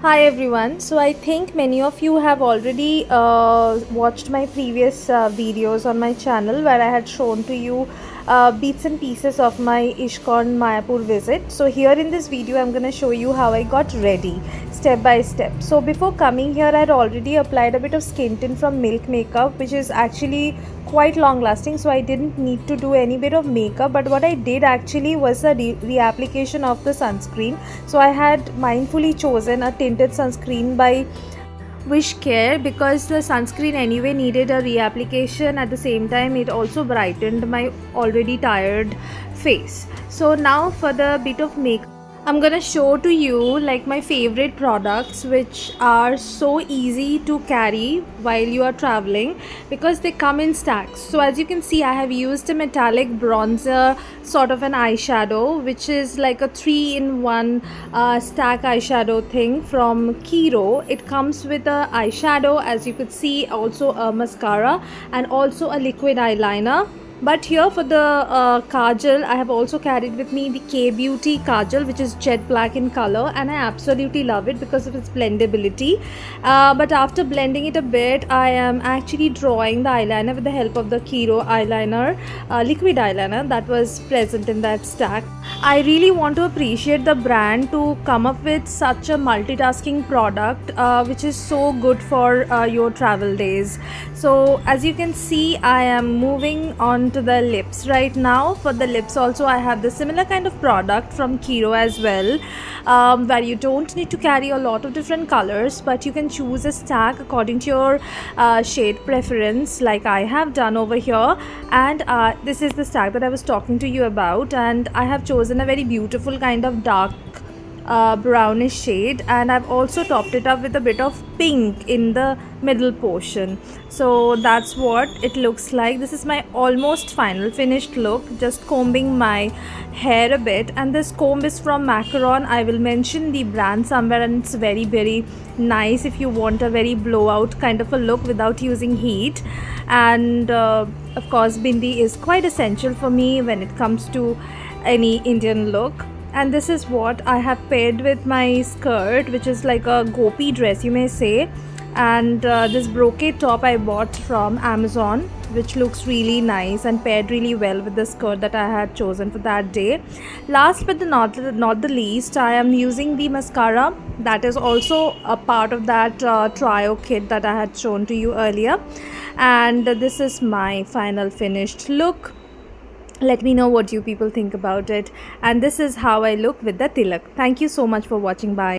Hi everyone. So I think many of you have already watched my previous videos on my channel where I had shown to you bits and pieces of my ISKCON Mayapur visit. So here in this video I'm going to show you how I got ready step by step. So before coming here I had already applied a bit of skin tint from Milk Makeup, which is actually quite long lasting, so I didn't need to do any bit of makeup. But what I did actually was a reapplication of the sunscreen. So I had mindfully chosen a tinted sunscreen by Wish Care because the sunscreen anyway needed a reapplication. At the same time, it also brightened my already tired face. So now for the bit of makeup, I'm gonna show to you like my favorite products which are so easy to carry while you are traveling because they come in stacks. So as you can see, I have used a metallic bronzer sort of an eyeshadow, which is like a 3-in-1 stack eyeshadow thing from Kiro. It comes with a eyeshadow, as you could see, also a mascara and also a liquid eyeliner. But here for the kajal, I have also carried with me the K Beauty kajal, which is jet black in color, and I absolutely love it because of its blendability. But after blending it a bit, I am actually drawing the eyeliner with the help of the Kiro eyeliner, liquid eyeliner that was present in that stack. I really want to appreciate the brand to come up with such a multitasking product which is so good for your travel days. So as you can see, I am moving on to the lips right now. For the lips also I have the similar kind of product from Kiro as well, where you don't need to carry a lot of different colors, but you can choose a stack according to your shade preference, like I have done over here. And this is the stack that I was talking to you about, and I have chosen a very beautiful kind of dark brownish shade, and I've also topped it up with a bit of pink in the middle portion. So that's what it looks like. This is my almost final finished look. Just combing my hair a bit, and this comb is from Macaron. I will mention the brand somewhere, and it's very nice if you want a very blowout kind of a look without using heat. And of course bindi is quite essential for me when it comes to any Indian look. And this is what I have paired with my skirt, which is like a gopi dress, you may say. And this brocade top I bought from Amazon, which looks really nice and paired really well with the skirt that I had chosen for that day. Last but not the least, I am using the mascara that is also a part of that trio kit that I had shown to you earlier. And this is my final finished look. Let me know what you people think about it. And this is how I look with the tilak. Thank you so much for watching. Bye.